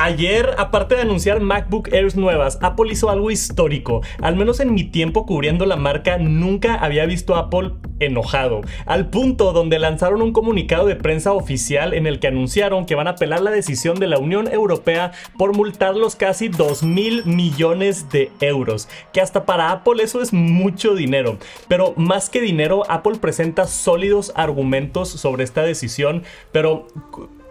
Ayer, aparte de anunciar MacBook Airs nuevas, Apple hizo algo histórico. Al menos en mi tiempo cubriendo la marca, nunca había visto a Apple enojado, al punto donde lanzaron un comunicado de prensa oficial en el que anunciaron que van a apelar la decisión de la Unión Europea por multar los casi 2.000 millones de euros, que hasta para Apple eso es mucho dinero. Pero más que dinero, Apple presenta sólidos argumentos sobre esta decisión, pero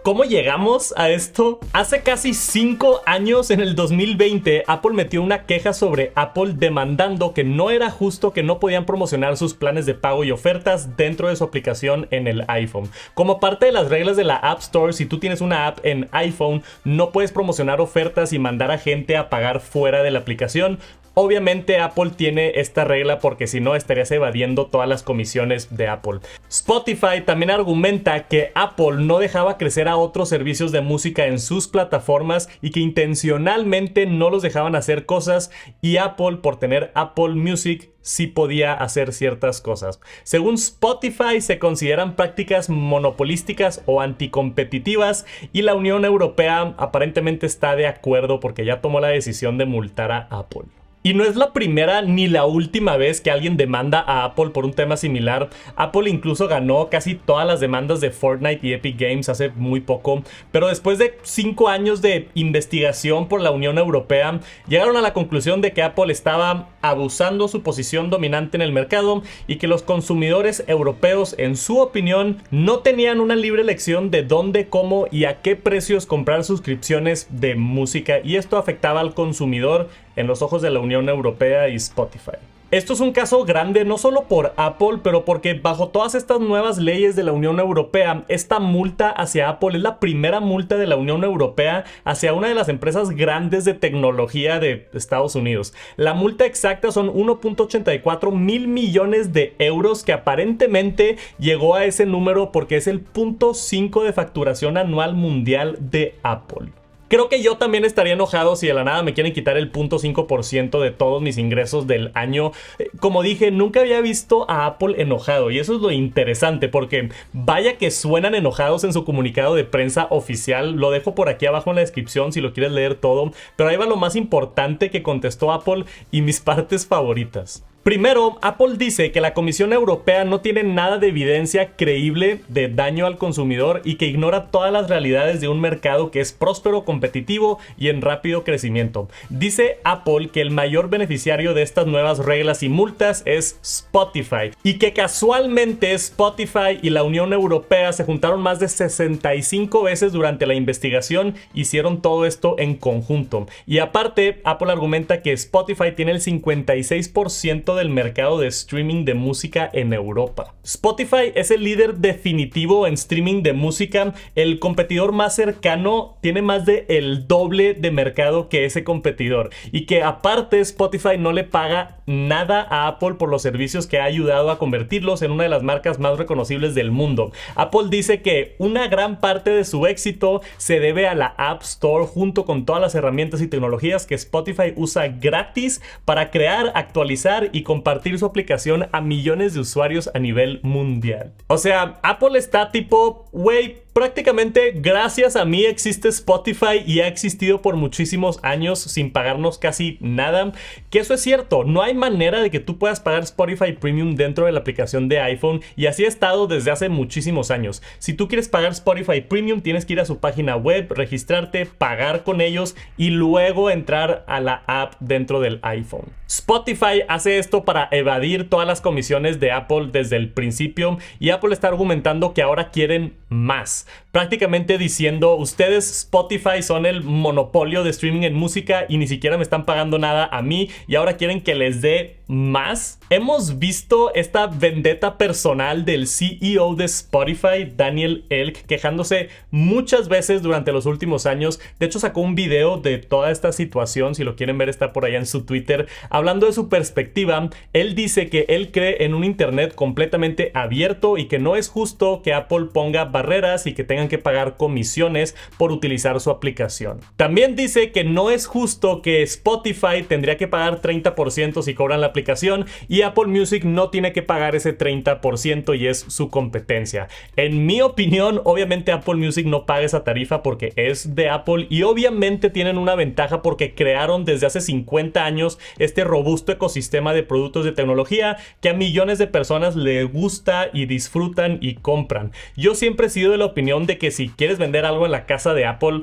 ¿cómo llegamos a esto? Hace casi 5 años, en el 2020, Apple metió una queja sobre Apple demandando que no era justo que no podían promocionar sus planes de pago y ofertas dentro de su aplicación en el iPhone. Como parte de las reglas de la App Store, si tú tienes una app en iPhone, no puedes promocionar ofertas y mandar a gente a pagar fuera de la aplicación. Obviamente Apple tiene esta regla porque si no estarías evadiendo todas las comisiones de Apple. Spotify también argumenta que Apple no dejaba crecer a otros servicios de música en sus plataformas y que intencionalmente no los dejaban hacer cosas, y Apple, por tener Apple Music, sí podía hacer ciertas cosas. Según Spotify, se consideran prácticas monopolísticas o anticompetitivas, y la Unión Europea aparentemente está de acuerdo porque ya tomó la decisión de multar a Apple. Y no es la primera ni la última vez que alguien demanda a Apple por un tema similar. Apple incluso ganó casi todas las demandas de Fortnite y Epic Games hace muy poco, pero después de 5 años de investigación por la Unión Europea, llegaron a la conclusión de que Apple estaba abusando su posición dominante en el mercado y que los consumidores europeos, en su opinión, no tenían una libre elección de dónde, cómo y a qué precios comprar suscripciones de música, y esto afectaba al consumidor en los ojos de la Unión Europea y Spotify. Esto es un caso grande no solo por Apple, pero porque bajo todas estas nuevas leyes de la Unión Europea, esta multa hacia Apple es la primera multa de la Unión Europea hacia una de las empresas grandes de tecnología de Estados Unidos. La multa exacta son 1.84 mil millones de euros, que aparentemente llegó a ese número porque es el 0.5 de facturación anual mundial de Apple. Creo que yo también estaría enojado si de la nada me quieren quitar el 0.5% de todos mis ingresos del año. Como dije, nunca había visto a Apple enojado, y eso es lo interesante, porque vaya que suenan enojados en su comunicado de prensa oficial. Lo dejo por aquí abajo en la descripción si lo quieres leer todo, pero ahí va lo más importante que contestó Apple y mis partes favoritas. Primero, Apple dice que la Comisión Europea no tiene nada de evidencia creíble de daño al consumidor y que ignora todas las realidades de un mercado que es próspero, competitivo y en rápido crecimiento. Dice Apple que el mayor beneficiario de estas nuevas reglas y multas es Spotify, y que casualmente Spotify y la Unión Europea se juntaron más de 65 veces durante la investigación, hicieron todo esto en conjunto. Y aparte, Apple argumenta que Spotify tiene el 56% del mercado de streaming de música en Europa. Spotify es el líder definitivo en streaming de música. El competidor más cercano tiene más de el doble de mercado que ese competidor, y que aparte Spotify no le paga nada a Apple por los servicios que ha ayudado a convertirlos en una de las marcas más reconocibles del mundo. Apple dice que una gran parte de su éxito se debe a la App Store, junto con todas las herramientas y tecnologías que Spotify usa gratis para crear, actualizar y compartir su aplicación a millones de usuarios a nivel mundial. O sea, Apple está tipo, güey, prácticamente gracias a mí existe Spotify y ha existido por muchísimos años sin pagarnos casi nada. Que eso es cierto, no hay manera de que tú puedas pagar Spotify Premium dentro de la aplicación de iPhone, y así ha estado desde hace muchísimos años. Si tú quieres pagar Spotify Premium, tienes que ir a su página web, registrarte, pagar con ellos y luego entrar a la app dentro del iPhone. Spotify hace esto para evadir todas las comisiones de Apple desde el principio, y Apple está argumentando que ahora quieren más, prácticamente diciendo: ustedes, Spotify, son el monopolio de streaming en música y ni siquiera me están pagando nada a mí, y ahora quieren que les dé más. Hemos visto esta vendetta personal del CEO de Spotify, Daniel Ek, quejándose muchas veces durante los últimos años. De hecho, sacó un video de toda esta situación, si lo quieren ver está por allá en su Twitter, hablando de su perspectiva. Él dice que él cree en un internet completamente abierto y que no es justo que Apple ponga barreras y que tengan que pagar comisiones por utilizar su aplicación. También dice que no es justo que Spotify tendría que pagar 30% si cobran la aplicación aplicación y Apple Music no tiene que pagar ese 30% y es su competencia. En mi opinión, obviamente Apple Music no paga esa tarifa porque es de Apple y obviamente tienen una ventaja porque crearon desde hace 50 años este robusto ecosistema de productos de tecnología que a millones de personas les gusta y disfrutan y compran. Yo siempre he sido de la opinión de que si quieres vender algo en la casa de Apple,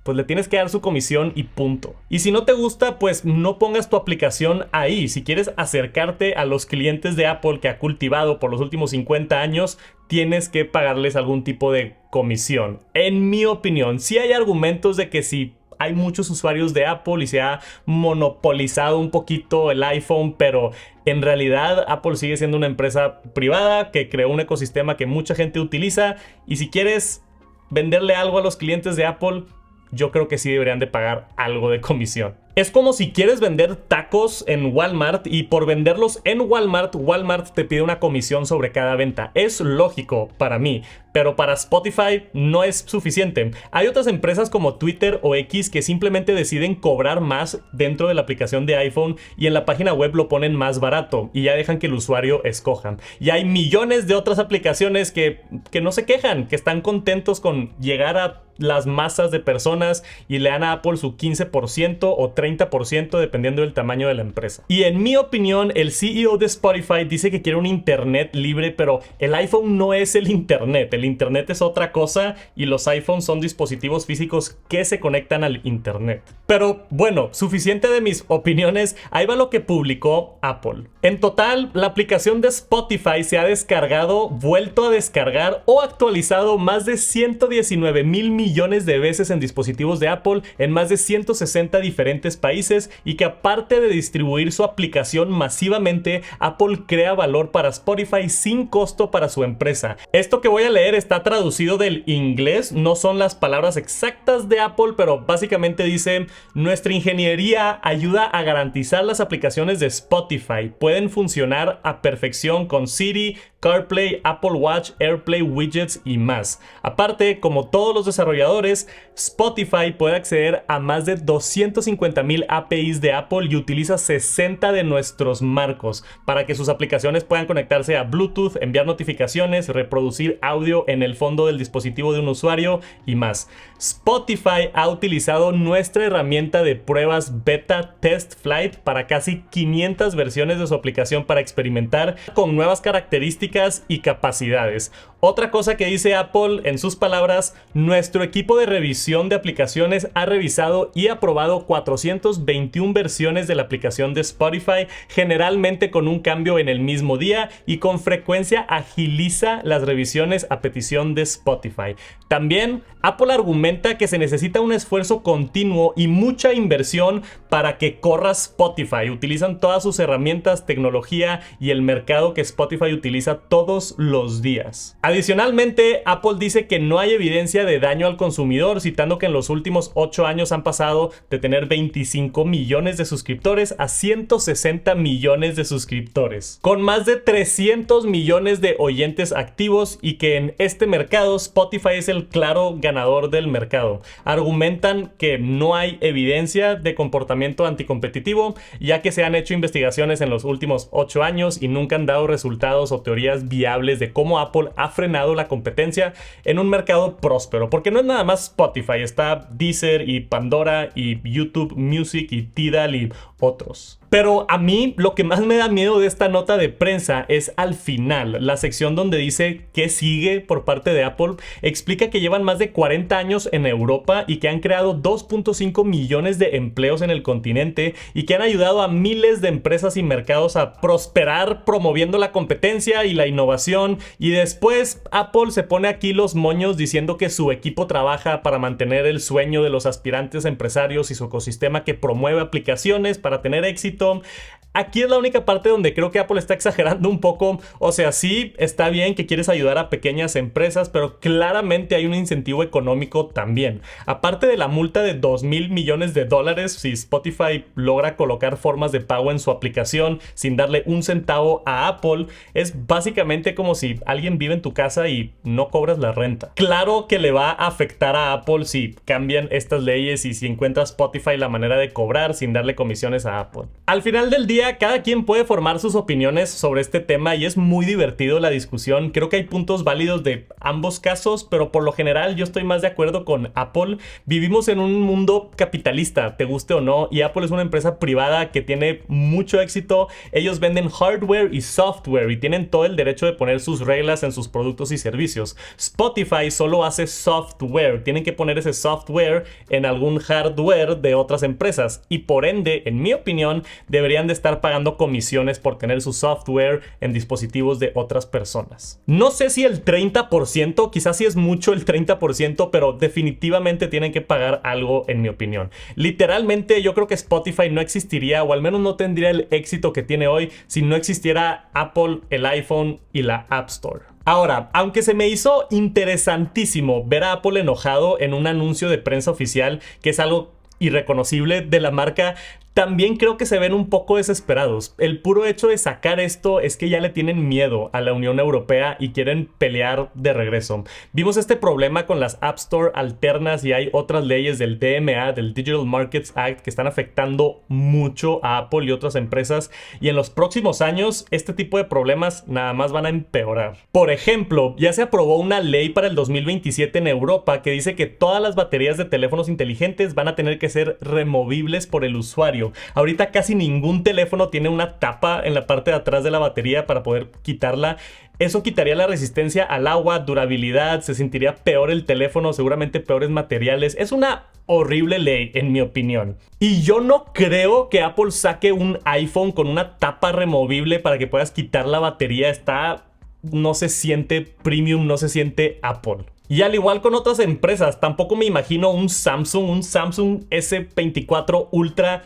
pues le tienes que dar su comisión y punto. Y si no te gusta, pues no pongas tu aplicación ahí. Si quieres acercarte a los clientes de Apple que ha cultivado por los últimos 50 años, tienes que pagarles algún tipo de comisión. En mi opinión, sí hay argumentos de que si hay muchos usuarios de Apple y se ha monopolizado un poquito el iPhone, pero en realidad Apple sigue siendo una empresa privada que creó un ecosistema que mucha gente utiliza y si quieres venderle algo a los clientes de Apple, yo creo que sí deberían de pagar algo de comisión. Es como si quieres vender tacos en Walmart y por venderlos en Walmart, Walmart te pide una comisión sobre cada venta. Es lógico para mí, pero para Spotify no es suficiente. Hay otras empresas como Twitter o X que simplemente deciden cobrar más dentro de la aplicación de iPhone y en la página web lo ponen más barato y ya dejan que el usuario escoja. Y hay millones de otras aplicaciones que no se quejan, que están contentos con llegar a las masas de personas y le dan a Apple su 15% o 30% dependiendo del tamaño de la empresa. Y en mi opinión, el CEO de Spotify dice que quiere un internet libre, pero el iPhone no es el internet es otra cosa y los iPhones son dispositivos físicos que se conectan al internet. Pero bueno, suficiente de mis opiniones, ahí va lo que publicó Apple. En total, la aplicación de Spotify se ha descargado, vuelto a descargar o actualizado más de 119 mil millones de veces en dispositivos de Apple en más de 160 diferentes países y que aparte de distribuir su aplicación masivamente, Apple crea valor para Spotify sin costo para su empresa. Esto que voy a leer está traducido del inglés, no son las palabras exactas de Apple, pero básicamente dice: nuestra ingeniería ayuda a garantizar las aplicaciones de Spotify. Pueden funcionar a perfección con Siri, CarPlay, Apple Watch, AirPlay, widgets y más. Aparte, como todos los desarrolladores, Spotify puede acceder a más de 250,000 APIs de Apple y utiliza 60 de nuestros marcos para que sus aplicaciones puedan conectarse a Bluetooth, enviar notificaciones, reproducir audio en el fondo del dispositivo de un usuario y más. Spotify ha utilizado nuestra herramienta de pruebas beta Test Flight para casi 500 versiones de su aplicación para experimentar con nuevas características y capacidades. Otra cosa que dice Apple en sus palabras: nuestro equipo de revisión de aplicaciones ha revisado y aprobado 421 versiones de la aplicación de Spotify, generalmente con un cambio en el mismo día, y con frecuencia agiliza las revisiones a petición de Spotify. También Apple argumenta que se necesita un esfuerzo continuo y mucha inversión para que corra Spotify. Utilizan todas sus herramientas, tecnología y el mercado que Spotify utiliza todos los días. Adicionalmente, Apple dice que no hay evidencia de daño al consumidor, citando que en los últimos 8 años han pasado de tener 25 millones de suscriptores a 160 millones de suscriptores, con más de 300 millones de oyentes activos, y que en este mercado Spotify es el claro ganador del mercado. Argumentan que no hay evidencia de comportamiento anticompetitivo, ya que se han hecho investigaciones en los últimos 8 años y nunca han dado resultados o teorías viables de cómo Apple ha frenado la competencia en un mercado próspero, porque no es nada más Spotify, está Deezer y Pandora y YouTube Music y Tidal y otros. Pero a mí lo que más me da miedo de esta nota de prensa es al final, la sección donde dice qué sigue por parte de Apple. Explica que llevan más de 40 años en Europa y que han creado 2.5 millones de empleos en el continente y que han ayudado a miles de empresas y mercados a prosperar promoviendo la competencia y la innovación. Y después Apple se pone aquí los moños diciendo que su equipo trabaja para mantener el sueño de los aspirantes empresarios y su ecosistema que promueve aplicaciones para tener éxito. Aquí es la única parte donde creo que Apple está exagerando un poco. O sea, sí, está bien que quieres ayudar a pequeñas empresas, pero claramente hay un incentivo económico también. Aparte de la multa de $2,000 millones si Spotify logra colocar formas de pago en su aplicación sin darle un centavo a Apple, es básicamente como si alguien vive en tu casa y no cobras la renta. Claro que le va a afectar a Apple si cambian estas leyes y si encuentra Spotify la manera de cobrar sin darle comisiones a Apple. Al final del día, vaya, cada quien puede formar sus opiniones sobre este tema y es muy divertido la discusión. Creo que hay puntos válidos de ambos casos, pero por lo general yo estoy más de acuerdo con Apple. Vivimos en un mundo capitalista, te guste o no, y Apple es una empresa privada que tiene mucho éxito. Ellos venden hardware y software y tienen todo el derecho de poner sus reglas en sus productos y servicios. Spotify solo hace software, tienen que poner ese software en algún hardware de otras empresas y por ende, en mi opinión, deberían de estar pagando comisiones por tener su software en dispositivos de otras personas. No sé si el 30%, quizás sí es mucho el 30%, pero definitivamente tienen que pagar algo, en mi opinión. Literalmente yo creo que Spotify no existiría, o al menos no tendría el éxito que tiene hoy, si no existiera Apple, el iPhone y la App Store. Ahora, aunque se me hizo interesantísimo ver a Apple enojado en un anuncio de prensa oficial, que es algo irreconocible de la marca, también creo que se ven un poco desesperados. El puro hecho de sacar esto es que ya le tienen miedo a la Unión Europea y quieren pelear de regreso. Vimos este problema con las App Store alternas y hay otras leyes del DMA, del Digital Markets Act, que están afectando mucho a Apple y otras empresas, y en los próximos años este tipo de problemas nada más van a empeorar. Por ejemplo, ya se aprobó una ley para el 2027 en Europa que dice que todas las baterías de teléfonos inteligentes van a tener que ser removibles por el usuario. Ahorita casi ningún teléfono tiene una tapa en la parte de atrás de la batería para poder quitarla. Eso quitaría la resistencia al agua, durabilidad, se sentiría peor el teléfono, seguramente peores materiales. Es una horrible ley, en mi opinión. Y yo no creo que Apple saque un iPhone con una tapa removible para que puedas quitar la batería. No se siente premium, no se siente Apple. Y al igual con otras empresas, tampoco me imagino un Samsung S24 Ultra.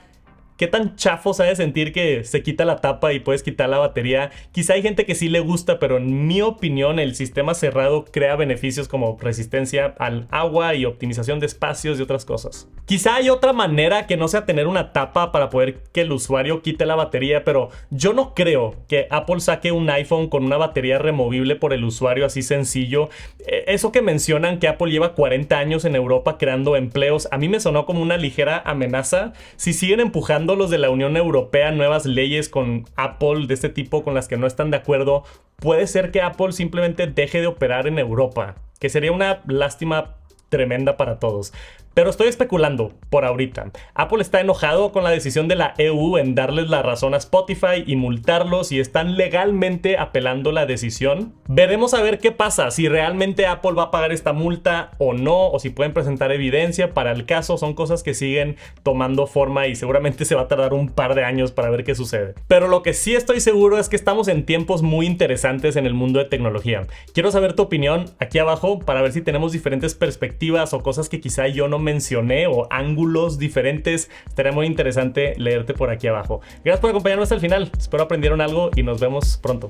¿Qué tan chafo se ha de sentir que se quita la tapa y puedes quitar la batería? Quizá hay gente que sí le gusta, pero en mi opinión el sistema cerrado crea beneficios como resistencia al agua y optimización de espacios y otras cosas. Quizá hay otra manera que no sea tener una tapa para poder que el usuario quite la batería, pero yo no creo que Apple saque un iPhone con una batería removible por el usuario así sencillo. Eso que mencionan que Apple lleva 40 años en Europa creando empleos, a mí me sonó como una ligera amenaza. Si siguen empujando los de la Unión Europea nuevas leyes con Apple de este tipo con las que no están de acuerdo, puede ser que Apple simplemente deje de operar en Europa, que sería una lástima tremenda para todos. Pero estoy especulando por ahorita. Apple está enojado con la decisión de la EU en darles la razón a Spotify y multarlos y están legalmente apelando la decisión. Veremos a ver qué pasa, si realmente Apple va a pagar esta multa o no, o si pueden presentar evidencia para el caso. Son cosas que siguen tomando forma y seguramente se va a tardar un par de años para ver qué sucede. Pero lo que sí estoy seguro es que estamos en tiempos muy interesantes en el mundo de tecnología. Quiero saber tu opinión aquí abajo para ver si tenemos diferentes perspectivas o cosas que quizá yo no mencioné o ángulos diferentes. Estaría muy interesante leerte por aquí abajo. Gracias por acompañarnos hasta el final. Espero aprendieron algo y nos vemos pronto.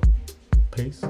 Peace.